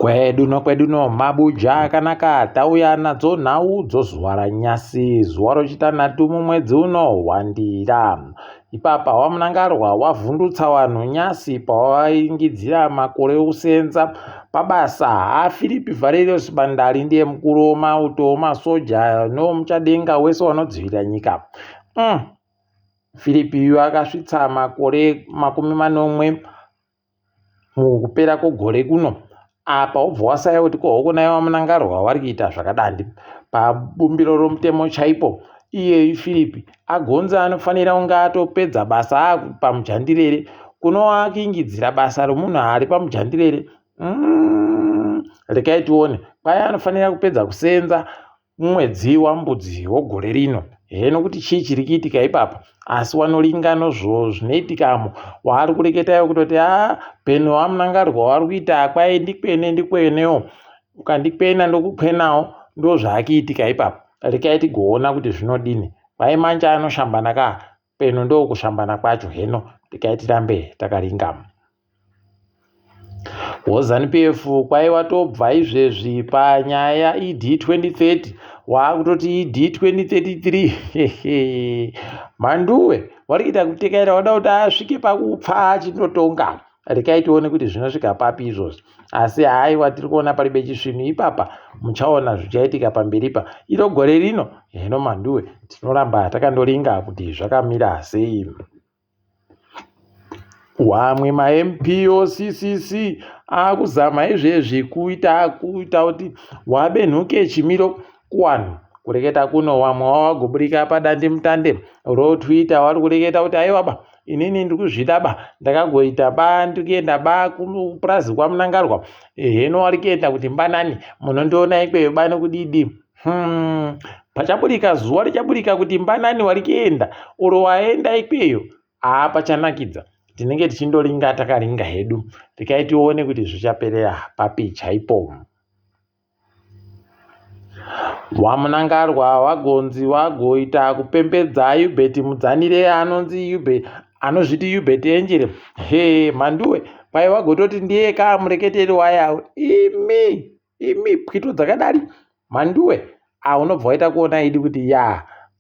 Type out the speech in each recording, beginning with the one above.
Kweduno mabuja akanaka tauya nadzo nhau zuwa ranyasi zuwa rechitanhatu mumwedzi uno hwandira. Ipapa wamunangarwa wavhundutsa vanhu nyasi pavaingidzira makore okusenza pabasa. haFilipi Valerius Bandari ndiye mukuru wemauto wemasoja newemuchadenga wese wanodzivirira nyika. Filipi uyu akasvitsa makore 40 mukupera kwegore kuno. Apa wobva wasaya kuti kohoko naye wamunangarwa vari kuita zvakadandi pabumbiro romutemo chaipo. Iye Filipi agonza anofanira kunge atopedza basa pamujandirere kunova akiingidzira basa romunhu ari pamujandirere. Rekai tione, kwai anofanira kupedza kusenza mumwedzi waMbudzi wegore rino. Heno kuti chii chiri kuitika ipapa, asi wanolinga nozvo zvinoitikamo waari kureketayo kutoti penhu wamunangarwa wari kuita kwai ndikwenewo, ukandikwena ndokukwenawo, ndo zvaakiitika ipapa. Rekai tigoona kuti zvinodini. Kwai manje anoshambana ka, penhu ndokushambana kwacho. Heno rekai tirambe takalingama. WZANU-PF kwai watobva izvezvi panyaya ED 2030 waakutoti ED 2033. Mhanduwe wari kuita kutekaira, wada kuti asvike pakupfa achinotonga. Rekai tione kuti zvinosvika papi izvozvi. Asi haiwa tiri kuona pari bechisvinu ipapa muchaona zvichaitika pamberipa iro gore rino. Heno mhanduwe tinoramba takandolinga kuti zvakamira sei. Wamwe maMP oCCC akuzama izvezvi kuita kuti wabenhuke chimiro kuwanhu. Kureketa kuno wamwe wagoburika padandi mutande roTwitter wari kureketa kuti aiwaba inini ndiri kuzvidaba ndakagoita ndikuenda kupurazi kwamunangarwa. Heno wari kuenda kuti mbanani munondiona ikweyo nekudidi. Pachaburika zuwa richaburika kuti mbanani wari kuenda oro waenda ikweyo pachanakidza. Tinenge tichindolinga takalinga hedu. Rekai tione kuti zvichaperera papi chaipo. Wamunangarwa wagonzi wagoita kupembedza Hubert Mudzanire anozviti Hubert Angel. Mhanduwe kwai wagototi ndiye mureketeri wayawo. Imi pwito dzakadari. Mhanduwe unobva waita kuona idi kuti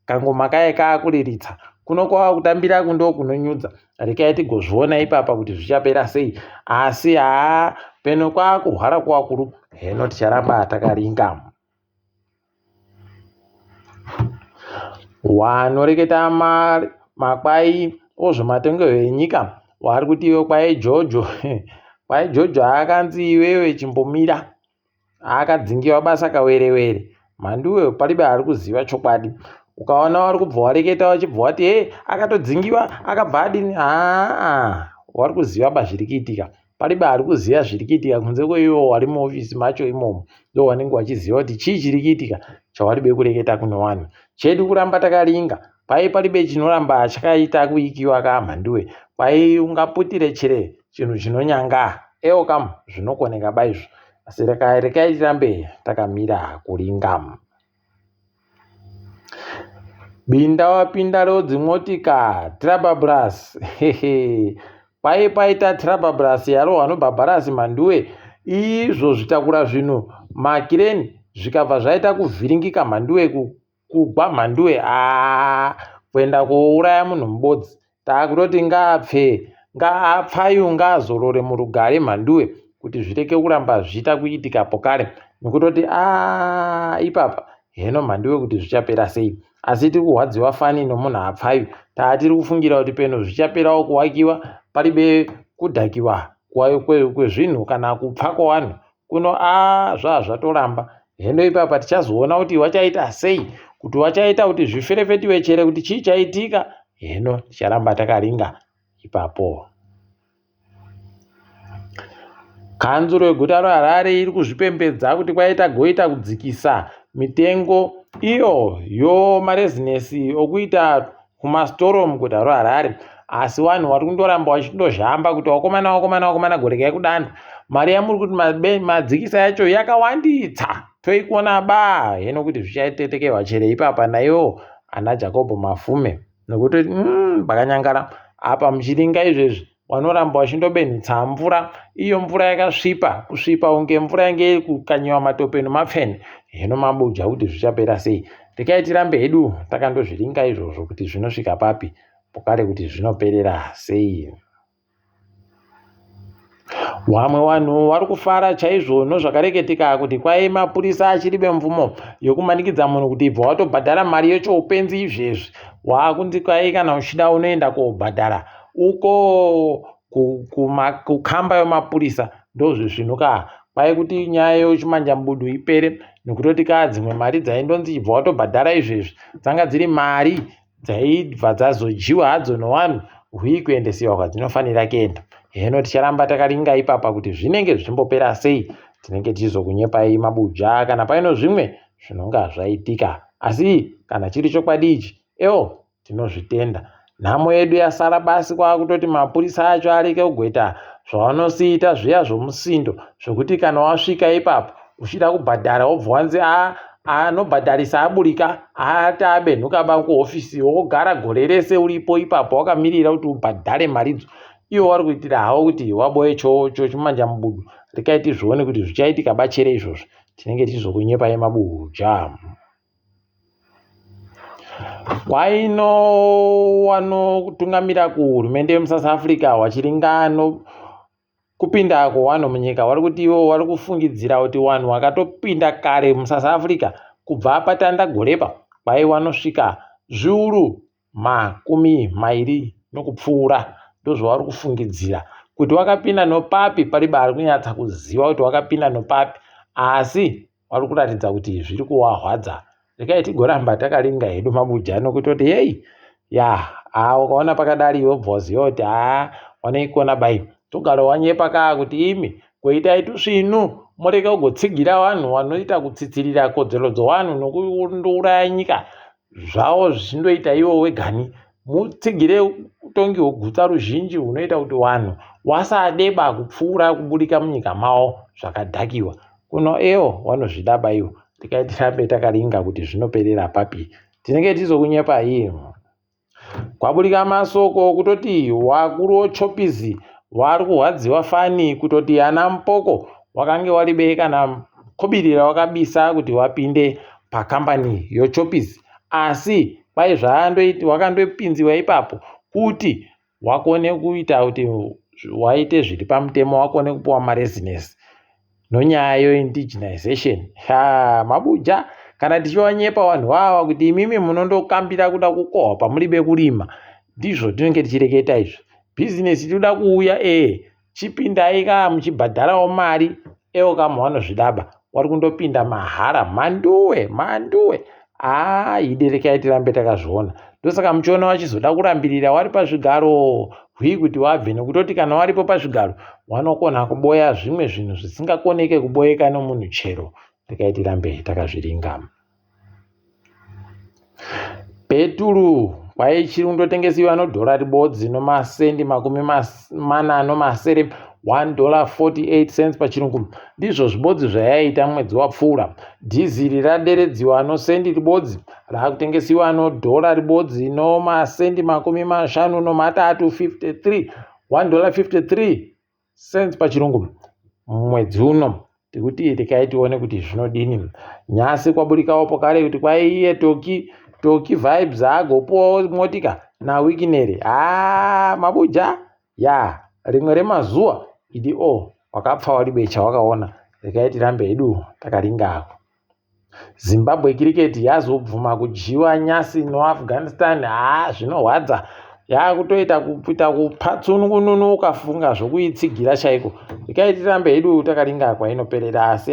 kangoma kaye kaakuriritsa kuno kwakutambira kundo kunonyudza. Rekai tigozviona ipapa kuti zvichapera sei. Asi peno kwakuhwara kwakuru. Heno ticharamba takalinga. Wanoreketa makwai ozvematongo enyika wari kuti iwe kwai Jojo kwai Jojo akanzi iwewe chimbomira akadzingiwa basa kawerewere. Mhanduwe palibe ari kuziva chokwadi. Ukaona wari kubva wareketa wachibva wati akatodzingiwa akabva adini. Wari kuziva zviri kuitika. Palibe ari kuziva zviri kuitika kunze kweiwo wari muofisi macho imomo. Ndo wanenge wachiziva kuti chii chiri kuitika chawaribe kureketa kuno wanhu. Chedu kuramba takalinga. Palibe chinoramba chakaita kuikiwa mhanduwe. Kwai ungaputire chere chinhu chinonyanga. Kam zvinokoneka baizvo. Asi rekai tirambe takamira kulinga. Binda wapinda rodzimotika Trababras. Kwai paita Trababras yaro anobhabharasi mhanduwe. Izvo zvitakura zvinhu makireni zvikabva zvaita kuvhiringika mhanduwe kugwa mhanduwe kuenda kouraya munhu mubodzi. Takutoti ngaapfayu ngaazorore murugare mhanduwe kuti zvireke kuramba zviita kuitika pokare nekutoti ipapa. Heno mhanduwe kuti zvichapera sei. Asi tiri kuhwadziwa fani nomunhu apfayu. Tiri kufungira kuti peno zvichaperawo kuwakiwa paribe kudhakiwa kwezvinhu kana kupfa kwevanhu kuno zvatoramba. Heno ipapa tichazoona kuti wachaita sei, kuti wachaita kuti zviferefetiwe chere kuti chii chaitika. Heno ticharamba takalinga ipapo. Kanzuro yeguta reHarare iri kuzvipembedza kuti kwaita goita kudzikisa mitengo iyo yomarezinesi okuita kumastoro muguta reHarare. Asi vanhu vari kundoramba vachindozhamba kuti wakomana gorekai kudanda. Mari yamuri kuti madzikisa yacho yakawanditsa toikuona heno kuti zvichaitetekewa chere ipapa naiwo ana Jacob Mafume nekuti pakanyangara apa muchiringa izvezvi wanoramba wachindobenhutsa mvura, iyo mvura yakasvipa, kusvipa unge mvura yange iri kukanyiwa matope nemapfene. Hino mabuja kuti zvichapera sei? Rekai tirambe hedu takandozviringa izvozvo kuti zvinosvika papi, pokare kuti zvinoperera sei. Vamwe vanhu vari kufara chaizvo nozvakareketika kuti kwai mapurisa achiribe mvumo yokumanikidza munhu kuti ibva watobhadhara mari yechoupenzi izvezvi, waakunzi kwai kana uchida unoenda koobhadhara uko kukamba yomapurisa. Ndozvezvinuka kwai kuti nyaya yochimanja-mbudu ipere, nekutoti dzimwe mari dzaindonzi ibva watobhadhara izvezvi dzanga dziri mari dzaibva dzazojiwa hadzo nevanhu kuendesiwa kwadzinofanira kuenda. Hino ticharamba takaringa ipapa kuti zvinenge zvichimbopera sei. Tinenge tichizokunyepai mabuja kana paino zvimwe zvinonga zvaitika, asi kana chiri chokwadi ichi tinozvitenda. Nhamo yedu yasara basi kwakutoti mapurisa acho areke kugweta zvavanosiita zviya zvomusindo, zvokuti kana wasvika ipapo uchida kubhadhara wobva wanzi anobhadharisa aburika, abenhuka kuhofisi wogara gore rese uripo ipapo wakamirira kuti ubhadhare maridzo. Iwo wari kuitira hawo kuti waboye chocho chimanja mubudu. Rekai tizvione kuti zvichaitika bachere izvozvo. Tinenge tichizokunyepai mabuja. Kwaino wanotungamira kuhurumende yemuSouth Africa wachiringano kupinda kwevanhu munyika vari kuti ivo vari kufungidzira kuti vanhu vakatopinda kare muSouth Africa kubva patanda gorepa kwai vanosvika zviuru 20 nokupfuura. Ndozvavari kufungidzira kuti wakapinda nopapi paribari kunyatsa kuziva kuti wakapinda nopapi, asi vari kuratidza kuti zviri kuwahwadza. Rekai tigoramba takaringa hedu mabuja nokutoti hei ukaona pakadari iwe bva waziva kuti wanoikona bai togara wanyepa kuti imi kwoitai tusvinu mureke kugotsigira vanhu vanoita kutsitsirira kodzero dzevanhu nokundouraya nyika zvavo zvichindoita ivo wegani. Mutsigire utongi hwegutsa ruzhinji hunoita kuti vanhu wasadeba kupfuura kuburika munyika mavo zvakadhakiwa. Kuno vanozvidaba ivo. Rekai tirambe takaringa kuti zvinoperera papi. Tinenge tizokunyepai. Kwaburika masoko kutoti wakuru weChoppers vari kuhwadziwa fani kutoti ana mupoko wakange waribe kana kobirira wakabisa kuti wapinde pakambani yoChoppers, asi kwai zvaandoiti wakandopinziwa ipapo kuti wakone kuita kuti waite zviri pamutemo, wakone kupuwa marezinesi nonyaya yoindigenization. Mabuja kana tichiwanyepa vanhu vava kuti imimi munondokambira kuda kukohwa pamuribe kurima, ndizvo tinenge tichireketa izvi. Bhizinesi tinoda kuuya chipindai muchibhadharawo mari kama vanozvidaba wari kundopinda mahara manduwe rekai tirambe takazviona. Ndosaka muchiona wachizoda kurambirira wari pazvigaro kuti wabve, nekutoti kana waripo pazvigaro wanokona kuboya zvimwe zvinhu zvisingakoneke kuboyeka nomunhu chero. Rekai tirambe takazviringa. Peturu kwai chiri kundotengesiwa nodhora ribodzi nomasendi 40 $1.48 pachirungu. Ndizvo zvibodzi zvayaita mwedzi wapfuura. Dhiziri raderedziwa nosendi ribodzi rakutengesiwa nodhora ribodzi nomasendi 53 $1.53 pachirungu mwedzi uno. Tikuti rekai tione kuti zvinodini. Nyasi kwaburikawo pokare kuti kwai iye Toki Vibes agopuwawo motika naWikinere. Mabuja rimwe remazuva idi wakapfa waribe chawakaona. Rekai tirambe hedu takaringako. Zimbabwe Cricket yazobvuma kujiwa nyasi noAfghanistan. Zvinorwadza. Yakutoita kupita kupatsunungununu ukafunga zvokuitsigira chaiko. Rekai tirambe hedu takaringa kwainoperera, asi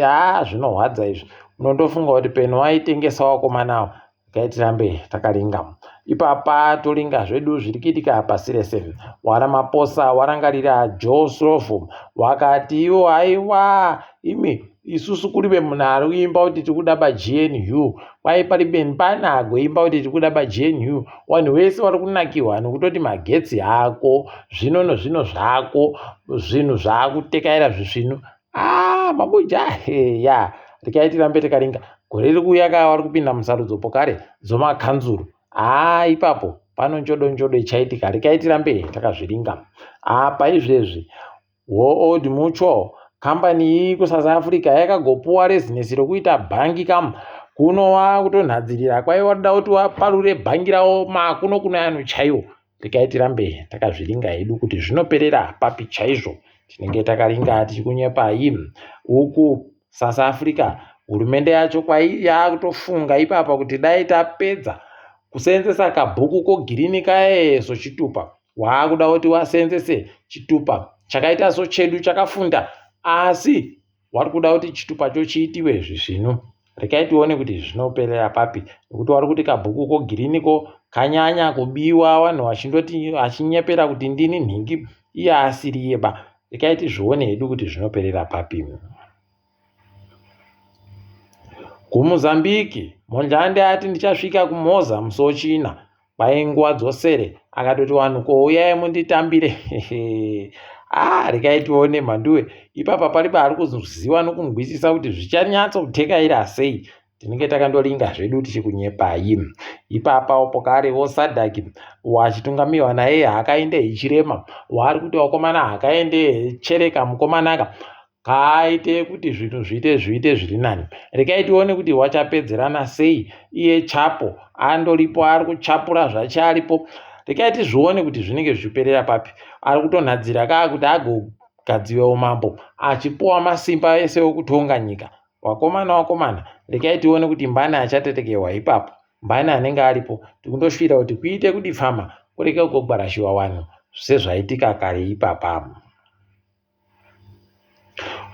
zvinorwadza izvi. Unondofunga kuti peno waitengesa wakomanawo. Rekai tirambe takaringa. Ipapa toringa zvedu zviri kuitika pasi rese. Waramaposa warangarira Joe Slovo wakati iwo aiwa imi isusu kuribe munhu ari kuimba kuti tikuda paGNU, kwai paribe pana agoimba kuti tikuda paGNU. Vanhu vese vari kunakirwa nekutoti magetsi ako zvino zvako zvinhu zvakutekaira zvisvinu. Mabuja rekai tirambe takaringa. Gore riri kuuya vari kupinda musarudzo pokare dzomakanzuru. Ipapo pano njodo ichaitika. Rekai tirambe takazviringa apa izvezvi. Old Mutual kambani iyi kuSouth Africa yakagopuwa rezinesi rokuita bhangi kunova kutonhadzirira kwaiva kuda kuti waparure bhangi ravo makuno kuna yanhu chaiwo. Rekai tirambe takazviringa hedu kuti zvinoperera papi chaizvo. Tinenge takaringa tichikunyepai uku South Africa. Hurumende yacho yakutofunga ipapa kuti dai tapedza kuseenzesa kabhuku kogirini kayeso chitupa, waakuda kuti waseenzese chitupa chakaita so chedu chakafunda, asi wari kuda kuti chitupacho chiitiwe zvino. Rekai tione kuti zvinoperera papi, nekuti wari kuti kabhuku kogiriniko kanyanya kubiwa, vanhu vachinyepera kuti ndini nhingi iye asiri yeba. Rekai tizvione hedu kuti zvinoperera papi. KuMozambique Mondlane ati ndichasvika kuMoza musochina kwainguva dzosere, akatoti vanhu kouyai munditambire. Rekai tione mhanduwe ipapa pari paari kuziva nokungwisisa kuti zvichanyatso kutekaira sei. Tinenge takandoringa zvedu tichikunyepai ipapa opokarewo SADC wachitungamiwa naye Hakainde Hichilema, waari kuti wakomana Hakainde Chereka mukomanaka kaite kuti zvinhu zviite zviri nani. Rekai tione kuti wachapedzerana sei iye Chapo andoripo ari kuchapura zvacharipo. Rekai tizvione kuti zvinenge zvichiperera papi. Ari kutonhadzira kuti agogadziwa umambo achipuwa masimba ese okutonga nyika. Wakomana rekai tione kuti mbani achatetekewa ipapo, mbani anenge aripo. Tikundosvira kuti kuite kudifama kureke kugbarashiwa vanhu sezvaitika kare ipapa.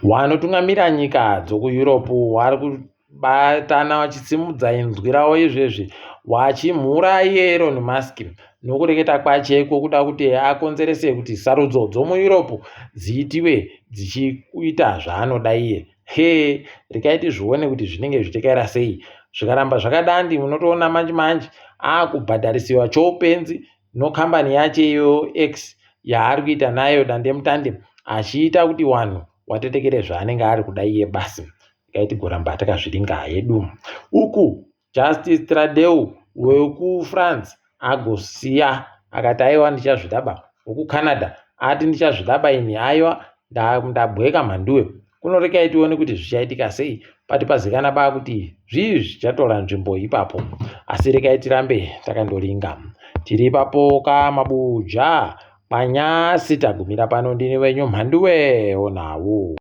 Wanotungamira nyika dzokuEurope wari kubatana wachisimudza inzwi rawo izvezvi wachimhura Elon Musk nokureketa kwacheko kuda kuti akonzerese kuti sarudzo dzomuEurope dziitiwe dzichiita zvaanoda iye. Rekai tizvione kuti zvinenge zvichitekaira sei. Zvikaramba zvakadandi munotoona manje akubhadharisiwa choupenzi nokambani yacheyo X yaari kuita nayo dandemutande achiita kuti wanhu watetekere zvaanenge ari kuda iye basi. Rekai tigoramba takazviringa hedu. Uku Justice Trudeau wekuFrance agosiya akati aiwa ndichazvidaba. WekuCanada ati ndichazvidaba ini aiwa ndabweka mhanduwe. Kunorekai tione kuti zvichaitika sei pati pazikana kuti zvii zvichatora nzvimbo ipapo. Asi rekai tirambe takandoringa tiri ipapo kamabuja panyasi tagumira pano. Ndini wenyu Mhanduwe Onawu.